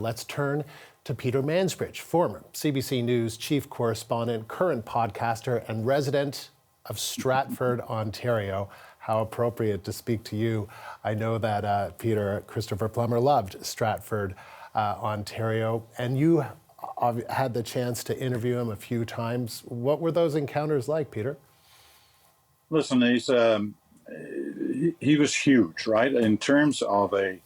Let's turn to Peter Mansbridge, former CBC News chief correspondent, current podcaster, and resident of Stratford, Ontario. How appropriate to speak to you. I know that Christopher Plummer loved Stratford, Ontario, and you had the chance to interview him a few times. What were those encounters like, Peter? Listen, he was huge, right? In terms of a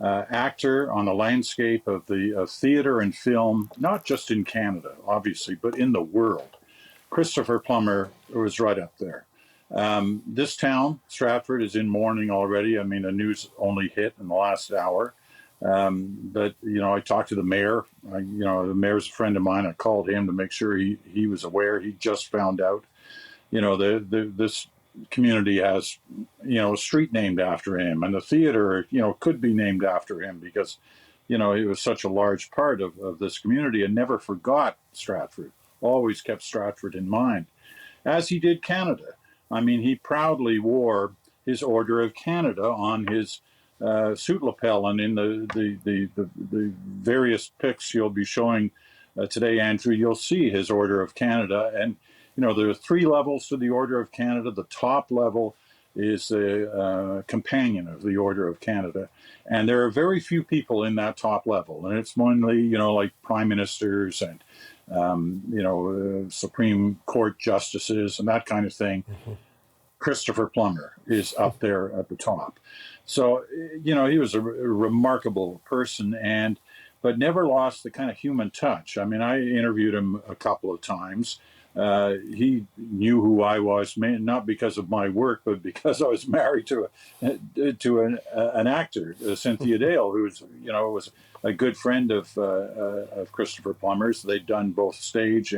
actor on the landscape of the theater and film, not just in Canada, obviously, but in the world. Christopher Plummer was right up there. This town, Stratford, is in mourning already. I mean, the news only hit in the last hour. But, I talked to the mayor. The mayor's a friend of mine. I called him to make sure he was aware. He just found out. This community has, a street named after him, and the theater, could be named after him because, he was such a large part of this community and never forgot Stratford, always kept Stratford in mind, as he did Canada. I mean, he proudly wore his Order of Canada on his suit lapel, and in the various pics you'll be showing today, Andrew, you'll see his Order of Canada. And there are 3 levels to the Order of Canada. The top level is a companion of the Order of Canada. And there are very few people in that top level. And it's mainly, like prime ministers and, Supreme Court justices and that kind of thing. Mm-hmm. Christopher Plummer is up there at the top. So, he was a remarkable person, but never lost the kind of human touch. I mean, I interviewed him a couple of times. He knew who I was, not because of my work, but because I was married to an actor, Cynthia Dale, who was a good friend of Christopher Plummer's. They'd done both stage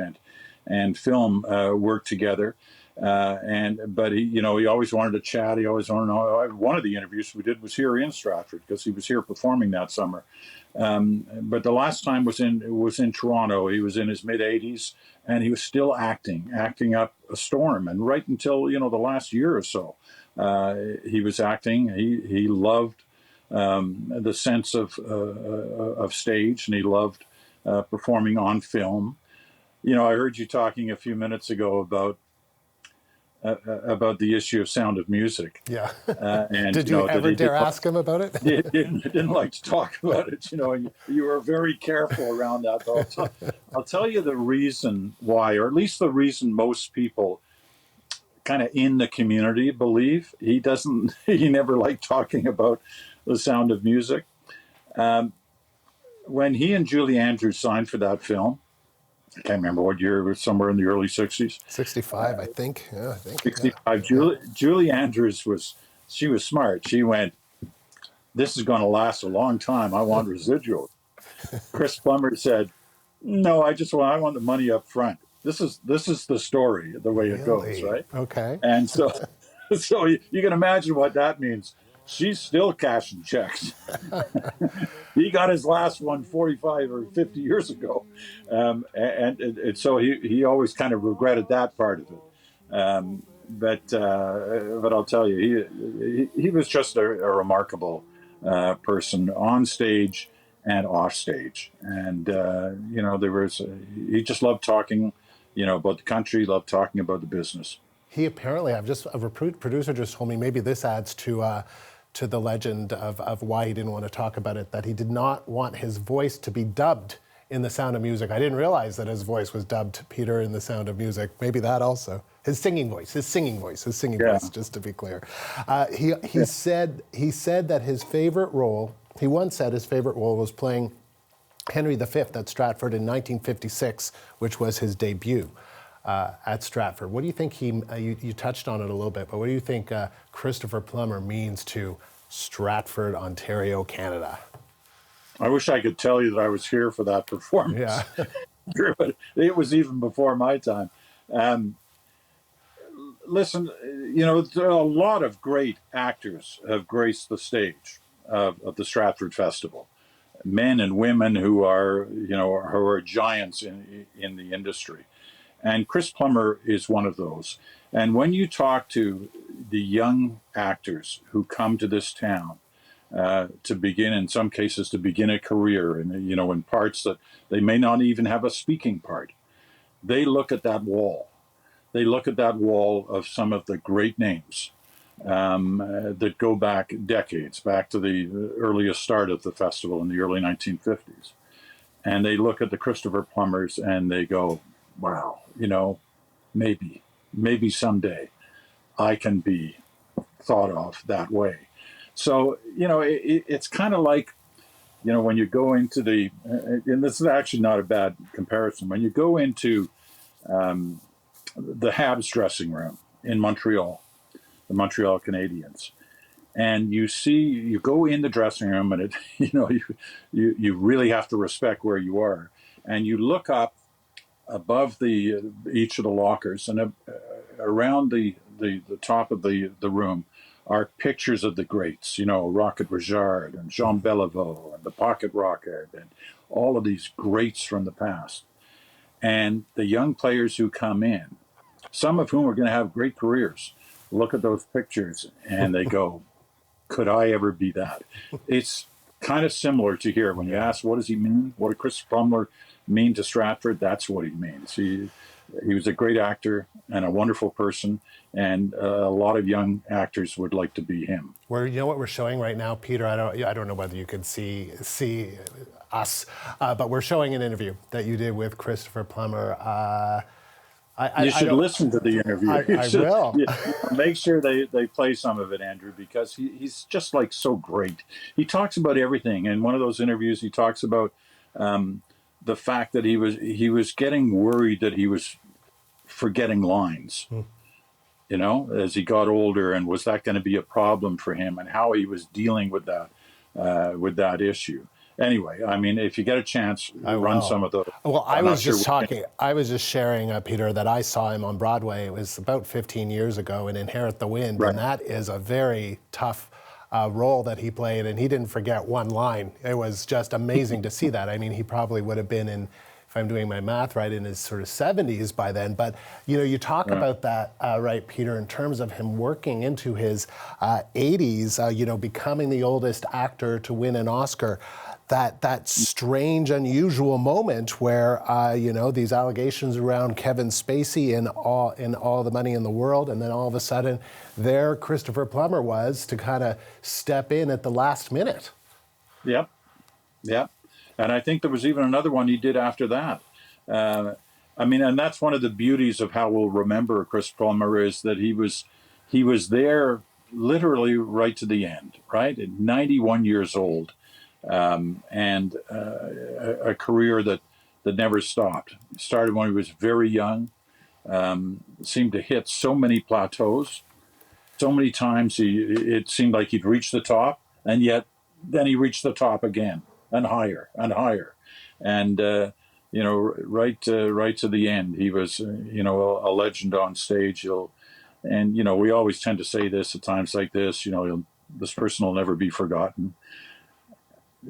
and film work together. But he always wanted to chat. He always wanted to know. One of the interviews we did was here in Stratford because he was here performing that summer. But the last time was in Toronto. He was in his mid-80s, and he was still acting up a storm. And right until the last year or so, he was acting. He loved the sense of stage, and he loved performing on film. I heard you talking a few minutes ago about the issue of Sound of Music. Yeah. And did you ever dare ask him about it? He didn't like to talk about it. You were very careful around that. Though. I'll tell you the reason why, or at least the reason most people kind of in the community believe he never liked talking about the Sound of Music. When he and Julie Andrews signed for that film, I can't remember what year, it was somewhere in the early 60s. 65, I think. Yeah, I think. 65. Yeah. Julie Andrews was smart. She went, this is going to last a long time. I want residuals. Chris Plummer said, no, I want the money up front. This is the story, the way it goes, right? Okay. And so you can imagine what that means. She's still cashing checks. He got his last one 45 or 50 years ago. And so he always kind of regretted that part of it. But I'll tell you, he was just a remarkable person on stage and off stage. And, he just loved talking, about the country, loved talking about the business. He apparently, a producer just told me, maybe this adds to the legend of why he didn't want to talk about it, that he did not want his voice to be dubbed in The Sound of Music. I didn't realize that his voice was dubbed, Peter, in The Sound of Music. Maybe that also. His singing voice, just to be clear. He said that his favorite role, he once said his favorite role was playing Henry V at Stratford in 1956, which was his debut. At Stratford. What do you think you touched on it a little bit, but what do you think Christopher Plummer means to Stratford, Ontario, Canada? I wish I could tell you that I was here for that performance. Yeah. But it was even before my time. Listen, there are a lot of great actors have graced the stage of the Stratford Festival. Men and women who are giants in the industry. And Chris Plummer is one of those. And when you talk to the young actors who come to this town, to begin, in some cases, to begin a career, and in parts that they may not even have a speaking part. They look at that wall. They look at that wall of some of the great names that go back decades, back to the earliest start of the festival in the early 1950s. And they look at the Christopher Plummers and they go, wow, maybe someday I can be thought of that way. So, it's kind of like, when you go into and this is actually not a bad comparison, when you go into the Habs dressing room in Montreal, the Montreal Canadiens, and you go in the dressing room, and you really have to respect where you are, and you look up above each of the lockers, and around the top of the room are pictures of the greats, Rocket Richard and Jean Beliveau and the Pocket Rocket and all of these greats from the past. And the young players who come in, some of whom are going to have great careers, look at those pictures and they go, could I ever be that? It's kind of similar to here. When you ask, what does he mean? What did Christopher Plummer mean to Stratford? That's what he means. He was a great actor and a wonderful person, and a lot of young actors would like to be him. You know what we're showing right now, Peter? I don't know whether you can see us, but we're showing an interview that you did with Christopher Plummer. You should listen to the interview. I will. Make sure they play some of it, Andrew, because he's just so great. He talks about everything. In one of those interviews, he talks about the fact that he was getting worried that he was forgetting lines, as he got older, and was that going to be a problem for him, and how he was dealing with that issue. Anyway, I mean, if you get a chance, run some of those. Well, I was just sharing, Peter, that I saw him on Broadway. It was about 15 years ago in Inherit the Wind, right. And that is a very tough role that he played, and he didn't forget one line. It was just amazing to see that. I mean, he probably would have been in, if I'm doing my math right, in his sort of 70s by then. But, you talk about that, right, Peter, in terms of him working into his 80s, becoming the oldest actor to win an Oscar. That strange, unusual moment where, these allegations around Kevin Spacey in all the money in the world, and then all of a sudden, there Christopher Plummer was to kind of step in at the last minute. Yep. And I think there was even another one he did after that. And that's one of the beauties of how we'll remember Chris Plummer, is that he was there literally right to the end, right? At 91 years old. And a career that never stopped. Started when he was very young, seemed to hit so many plateaus. So many times it seemed like he'd reached the top, and yet then he reached the top again, and higher and higher. And, right to the end, he was, a legend on stage. We always tend to say this at times like this, this person will never be forgotten.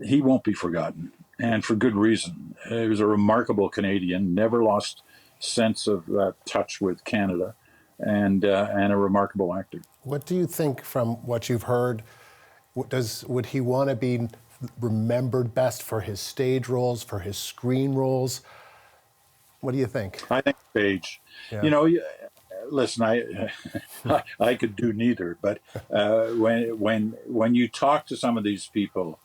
He won't be forgotten, and for good reason. He was a remarkable Canadian, never lost sense of that touch with Canada, and a remarkable actor. What do you think, from what you've heard, would he want to be remembered best for his stage roles, for his screen roles? What do you think? I think stage. Yeah. Listen, I could do neither, but when you talk to some of these people,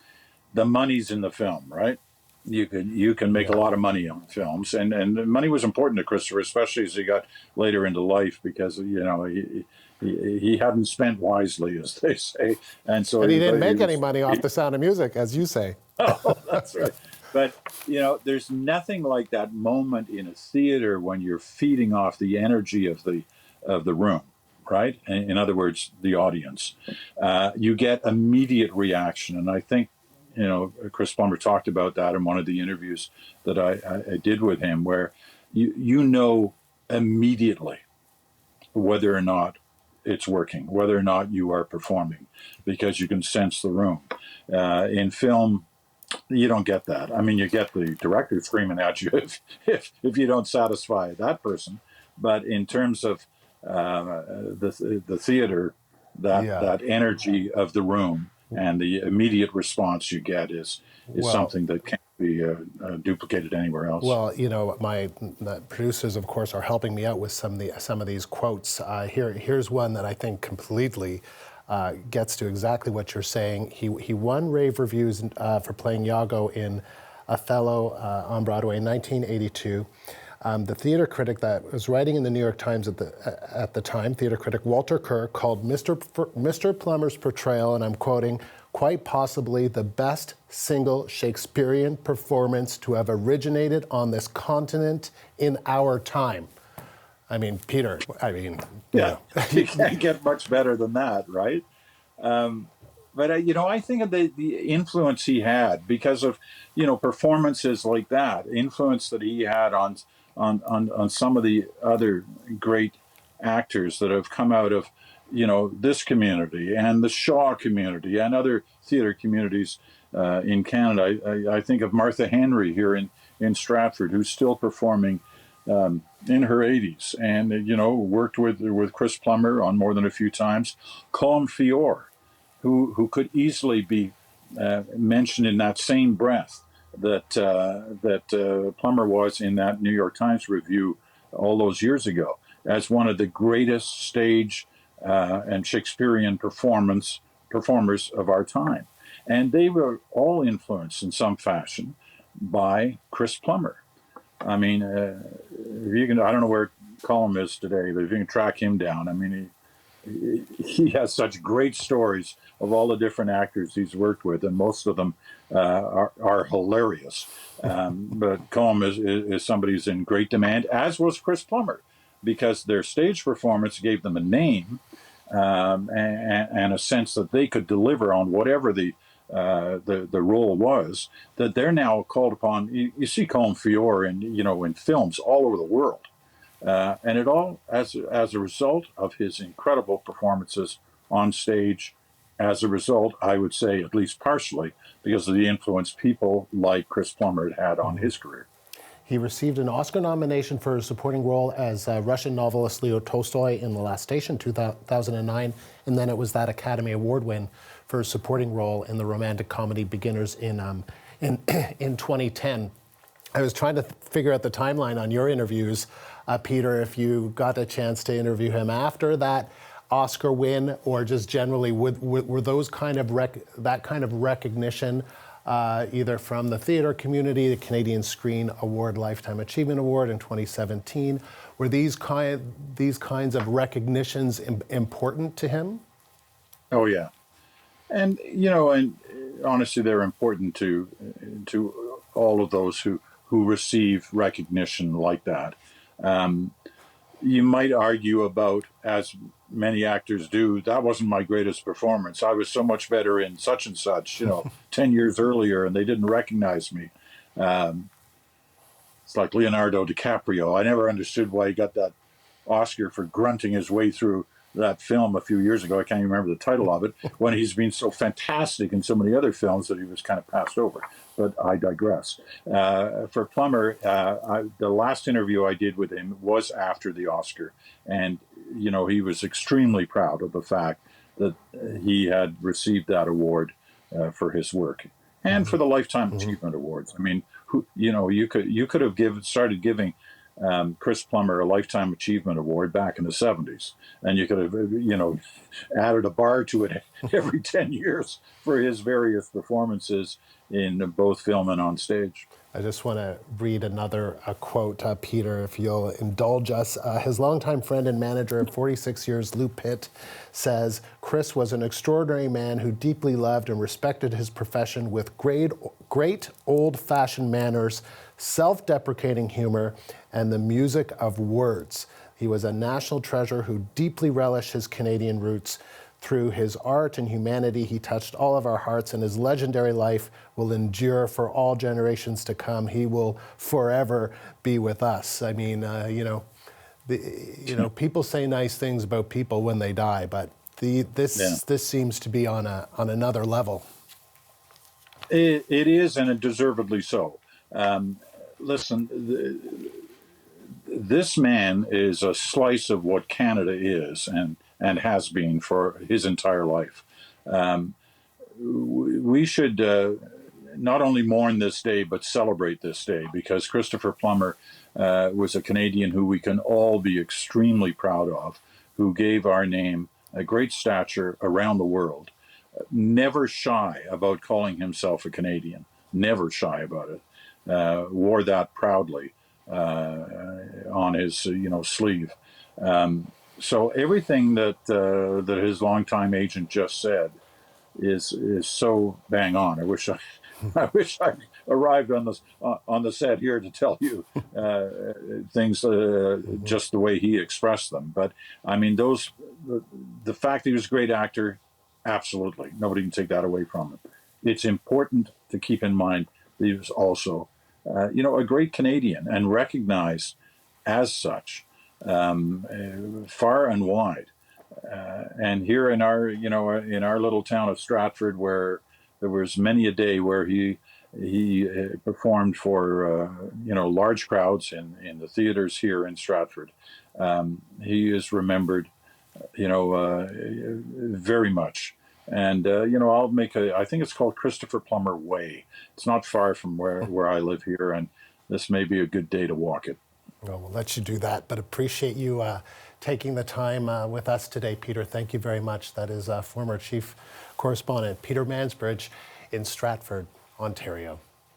the money's in the film, right? You can make a lot of money on films, and money was important to Christopher, especially as he got later into life, because he hadn't spent wisely, as they say, and so he didn't make any money off The Sound of Music, as you say. Oh, that's right. But there's nothing like that moment in a theater when you're feeding off the energy of the room, right? In other words, the audience. You get immediate reaction, and I think. Chris Plummer talked about that in one of the interviews that I did with him, where you know immediately whether or not it's working, whether or not you are performing, because you can sense the room. In film, you don't get that. I mean, you get the director screaming at you if you don't satisfy that person. But in terms of the theater, that energy of the room, and the immediate response you get is Well, something that can't be duplicated anywhere else. Well, my producers, of course, are helping me out with some of these quotes. Here's one that I think completely gets to exactly what you're saying. He won rave reviews for playing Iago in Othello on Broadway in 1982. The theater critic that was writing in the New York Times at the time, theater critic Walter Kerr, called Mr. Plummer's portrayal, and I'm quoting, quite possibly the best single Shakespearean performance to have originated on this continent in our time. I mean, Peter, Yeah, you can't get much better than that, right? But I think of the influence he had because of performances like that, influence that he had on some of the other great actors that have come out of this community and the Shaw community and other theater communities in Canada. I think of Martha Henry here in Stratford, who's still performing in her 80s, and worked with Chris Plummer on more than a few times. Colm Feore, who could easily be mentioned in that same breath that Plummer was in that New York Times review all those years ago as one of the greatest stage and Shakespearean performers of our time. And they were all influenced in some fashion by Chris Plummer. I mean, I don't know where Colm is today, but if you can track him down, I mean, he has such great stories of all the different actors he's worked with, and most of them are hilarious. But Colm is somebody who's in great demand, as was Chris Plummer, because their stage performance gave them a name and a sense that they could deliver on whatever the role was. That they're now called upon. You see Colm Feore in films all over the world. And it all as a result of his incredible performances on stage, as a result, I would say, at least partially, because of the influence people like Chris Plummer had on his career. He received an Oscar nomination for his supporting role as Russian novelist Leo Tolstoy in The Last Station, 2009, and then it was that Academy Award win for his supporting role in the romantic comedy Beginners in 2010. I was trying to figure out the timeline on your interviews, Peter, if you got a chance to interview him after that Oscar win, or just generally were those that kind of recognition either from the theater community, the Canadian Screen Award Lifetime Achievement Award in 2017, were these kinds of recognitions important to him? Oh yeah, and and honestly, they're important to all of those who receive recognition like that. You might argue about, as many actors do, that wasn't my greatest performance. I was so much better in such and such, 10 years earlier, and they didn't recognize me. It's like Leonardo DiCaprio. I never understood why he got that Oscar for grunting his way through that film a few years ago. I can't even remember the title of it, when he's been so fantastic in so many other films that he was kind of passed over. But I digress. For Plummer, the last interview I did with him was after the Oscar, and he was extremely proud of the fact that he had received that award for his work and for the Lifetime Achievement Awards. I mean, you could have started giving Chris Plummer a Lifetime Achievement Award back in the 70s, and you could have added a bar to it every 10 years for his various performances in both film and on stage. I just want to read another quote, Peter, if you'll indulge us. His longtime friend and manager of 46 years, Lou Pitt, says, Chris was an extraordinary man who deeply loved and respected his profession with great old-fashioned manners, self-deprecating humor, and the music of words. He was a national treasure who deeply relished his Canadian roots. Through his art and humanity, he touched all of our hearts, and his legendary life will endure for all generations to come. He will forever be with us. I mean, people say nice things about people when they die, but this seems to be on another level. It is, and deservedly so. Listen, this man is a slice of what Canada is and has been for his entire life. we should not only mourn this day, but celebrate this day, because Christopher Plummer was a Canadian who we can all be extremely proud of, who gave our name a great stature around the world, never shy about calling himself a Canadian, never shy about it, wore that proudly on his sleeve. So everything that his longtime agent just said is so bang on. I wish I arrived on the set here to tell you things just the way he expressed them. But I mean, the fact that he was a great actor, absolutely, nobody can take that away from him. It's important to keep in mind that he was also, a great Canadian and recognized as such far and wide. And here in our little town of Stratford, where there was many a day where he performed for large crowds in the theaters here in Stratford. He is remembered, very much. And I think it's called Christopher Plummer Way. It's not far from where I live here, and this may be a good day to walk it. Well, we'll let you do that, but appreciate you taking the time with us today, Peter. Thank you very much. That is former chief correspondent Peter Mansbridge in Stratford, Ontario.